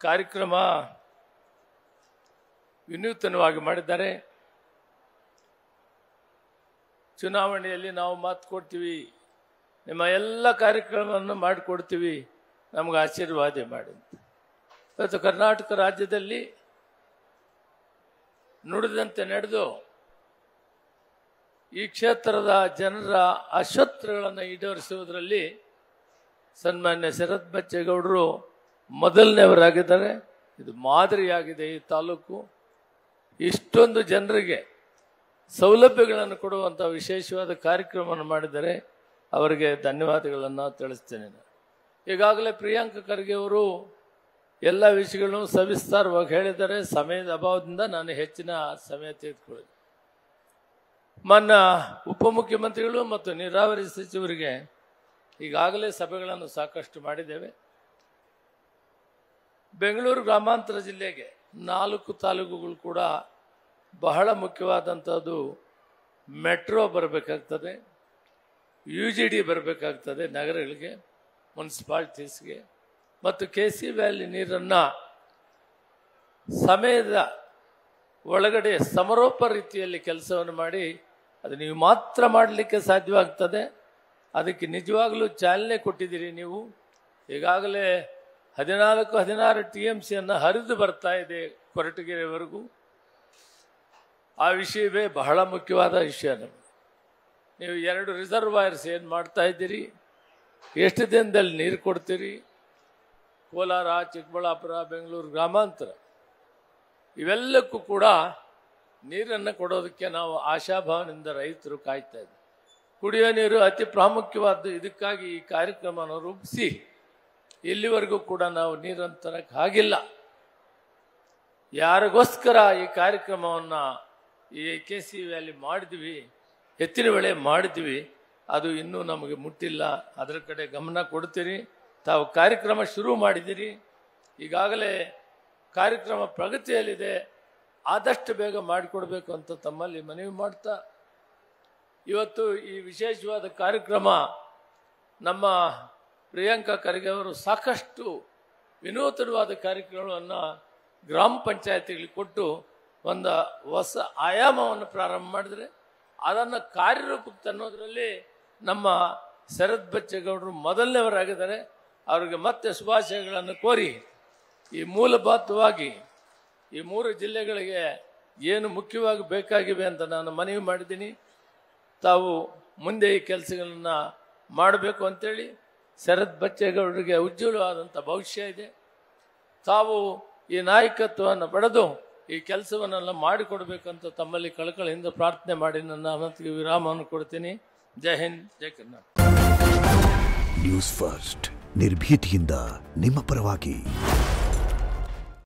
ಕಾರ್ಯಕ್ರಮ ವಿನೂತನವಾಗಿ ಮಾಡಿದ್ದಾರೆ. ಚುನಾವಣೆಯಲ್ಲಿ ನಾವು ಮಾತು ಕೊಡ್ತೀವಿ, ನಿಮ್ಮ ಎಲ್ಲ ಕಾರ್ಯಕ್ರಮವನ್ನು ಮಾಡಿಕೊಡ್ತೀವಿ, ನಮಗೆ ಆಶೀರ್ವಾದ ಮಾಡಿ. ಇವತ್ತು ಕರ್ನಾಟಕ ರಾಜ್ಯದಲ್ಲಿ ನುಡಿದಂತೆ ನಡೆದು ಈ ಕ್ಷೇತ್ರದ ಜನರ ಆಶೋತ್ತರಗಳನ್ನು ಈಡೇರಿಸುವುದರಲ್ಲಿ ಸನ್ಮಾನ್ಯ ಶರತ್ ಬಚ್ಚೇಗೌಡರು ಮೊದಲನೇವರಾಗಿದ್ದಾರೆ. ಇದು ಮಾದರಿಯಾಗಿದೆ. ಈ ತಾಲೂಕು ಇಷ್ಟೊಂದು ಜನರಿಗೆ ಸೌಲಭ್ಯಗಳನ್ನು ಕೊಡುವಂಥ ವಿಶೇಷವಾದ ಕಾರ್ಯಕ್ರಮವನ್ನು ಮಾಡಿದ್ದಾರೆ. ಅವರಿಗೆ ಧನ್ಯವಾದಗಳನ್ನು ತಿಳಿಸ್ತೇನೆ. ಈಗಾಗಲೇ ಪ್ರಿಯಾಂಕ ಖರ್ಗೆ ಅವರು ಎಲ್ಲ ವಿಷಯಗಳನ್ನು ಸವಿಸ್ತಾರವಾಗಿ ಹೇಳಿದ್ದಾರೆ. ಸಮಯದ ಅಭಾವದಿಂದ ನಾನು ಹೆಚ್ಚಿನ ಸಮಯ ತೆಗೆದುಕೊಳ್ಳಿದೆ. ಮಾನ್ಯ ಉಪಮುಖ್ಯಮಂತ್ರಿಗಳು ಮತ್ತು ನೀರಾವರಿ ಸಚಿವರಿಗೆ ಈಗಾಗಲೇ ಸಭೆಗಳನ್ನು ಸಾಕಷ್ಟು ಮಾಡಿದ್ದೇವೆ. ಬೆಂಗಳೂರು ಗ್ರಾಮಾಂತರ ಜಿಲ್ಲೆಗೆ 4 ತಾಲೂಕುಗಳು ಕೂಡ ಬಹಳ ಮುಖ್ಯವಾದಂಥದ್ದು. ಮೆಟ್ರೋ ಬರಬೇಕಾಗ್ತದೆ, UGD ಬರಬೇಕಾಗ್ತದೆ ನಗರಗಳಿಗೆ, ಮುನ್ಸಿಪಾಲ್ಟೀಸ್ಗೆ, ಮತ್ತು KC ವ್ಯಾಲಿ ನೀರನ್ನು ಸಮಯದ ಒಳಗಡೆ ಸಮರೋಪ ರೀತಿಯಲ್ಲಿ ಕೆಲಸವನ್ನು ಮಾಡಿ ಅದು ನೀವು ಮಾತ್ರ ಮಾಡಲಿಕ್ಕೆ ಸಾಧ್ಯವಾಗ್ತದೆ. ಅದಕ್ಕೆ ನಿಜವಾಗಲೂ ಚಾಲನೆ ಕೊಟ್ಟಿದ್ದೀರಿ ನೀವು. ಈಗಾಗಲೇ 14-16 TMCಯನ್ನು ಹರಿದು ಬರ್ತಾ ಇದೆ ಕೊರಟಗೆರೆವರೆಗೂ. ಆ ವಿಷಯವೇ ಬಹಳ ಮುಖ್ಯವಾದ ವಿಷಯ. ನೀವು 2 ರಿಸರ್ವಾಯರ್ಸ್ ಏನು ಮಾಡ್ತಾ ಇದ್ದೀರಿ, ಎಷ್ಟು ದಿನದಲ್ಲಿ ನೀರು ಕೊಡ್ತೀರಿ, ಕೋಲಾರ, ಚಿಕ್ಕಬಳ್ಳಾಪುರ, ಬೆಂಗಳೂರು ಗ್ರಾಮಾಂತರ ಇವೆಲ್ಲಕ್ಕೂ ಕೂಡ ನೀರನ್ನು ಕೊಡೋದಕ್ಕೆ ನಾವು ಆಶಾಭಾವನೆಯಿಂದ ರೈತರು ಕಾಯ್ತಾ ಇದ್ದೀವಿ. ಕುಡಿಯೋ ನೀರು ಅತಿ ಪ್ರಾಮುಖ್ಯವಾದ್ದು. ಇದಕ್ಕಾಗಿ ಈ ಕಾರ್ಯಕ್ರಮವನ್ನು ರೂಪಿಸಿ ಇಲ್ಲಿವರೆಗೂ ಕೂಡ ನಾವು ನೀರನ್ನು ತರಕ್ಕೆ ಆಗಿಲ್ಲ. ಯಾರಿಗೋಸ್ಕರ ಈ ಕಾರ್ಯಕ್ರಮವನ್ನು ಈ KC ವ್ಯಾಲಿ ಮಾಡಿದ್ವಿ, ಎತ್ತಿನ ಬೆಳೆ ಮಾಡಿದ್ವಿ, ಅದು ಇನ್ನೂ ನಮಗೆ ಮುಟ್ಟಿಲ್ಲ. ಅದರ ಕಡೆ ಗಮನ ಕೊಡ್ತೀರಿ. ತಾವು ಕಾರ್ಯಕ್ರಮ ಶುರು ಮಾಡಿದ್ದೀರಿ. ಈಗಾಗಲೇ ಕಾರ್ಯಕ್ರಮ ಪ್ರಗತಿಯಲ್ಲಿದೆ. ಆದಷ್ಟು ಬೇಗ ಮಾಡಿಕೊಡ್ಬೇಕು ಅಂತ ತಮ್ಮಲ್ಲಿ ಮನವಿ ಮಾಡ್ತಾ, ಇವತ್ತು ಈ ವಿಶೇಷವಾದ ಕಾರ್ಯಕ್ರಮ ನಮ್ಮ ಪ್ರಿಯಾಂಕ ಖರ್ಗೆ ಅವರು ಸಾಕಷ್ಟು ವಿನೂತನವಾದ ಕಾರ್ಯಕ್ರಮವನ್ನು ಗ್ರಾಮ ಪಂಚಾಯತಿಗಳಿಗೆ ಕೊಟ್ಟು ಒಂದು ಹೊಸ ಆಯಾಮವನ್ನು ಪ್ರಾರಂಭ ಮಾಡಿದರೆ ಅದನ್ನು ಕಾರ್ಯರೂಪಕ್ಕೆ ತನ್ನೋದರಲ್ಲಿ ನಮ್ಮ ಶರತ್ ಬಚ್ಚೇಗೌಡರು ಮೊದಲನೇವರಾಗಿದ್ದಾರೆ. ಅವರಿಗೆ ಮತ್ತೆ ಶುಭಾಶಯಗಳನ್ನು ಕೋರಿ, ಈ ಮೂಲಭೂತವಾಗಿ ಈ 3 ಜಿಲ್ಲೆಗಳಿಗೆ ಏನು ಮುಖ್ಯವಾಗಿ ಬೇಕಾಗಿವೆ ಅಂತ ನಾನು ಮನವಿ ಮಾಡಿದ್ದೀನಿ. ತಾವು ಮುಂದೆ ಈ ಕೆಲಸಗಳನ್ನು ಮಾಡಬೇಕು ಅಂತೇಳಿ, ಶರತ್ ಬಚ್ಚೇಗೌಡರಿಗೆ ಉಜ್ವಲವಾದಂಥ ಭವಿಷ್ಯ ಇದೆ. ತಾವು ಈ ನಾಯಕತ್ವವನ್ನು ಪಡೆದು ಈ ಕೆಲಸವನ್ನೆಲ್ಲ ಮಾಡಿಕೊಡ್ಬೇಕಂತ ತಮ್ಮಲ್ಲಿ ಕಳಕಳಿಯಿಂದ ಪ್ರಾರ್ಥನೆ ಮಾಡಿ ನನ್ನ ಮಾತಿಗೆ ವಿರಾಮವನ್ನು ಕೊಡ್ತೀನಿ. ಜೈ ಹಿಂದ್, ಜೈ ಕರ್ನಾಟಕ. ನ್ಯೂಸ್ ಫಸ್ಟ್, ನಿರ್ಭೀತಿಯಿಂದ ನಿಮ್ಮ ಪರವಾಗಿ.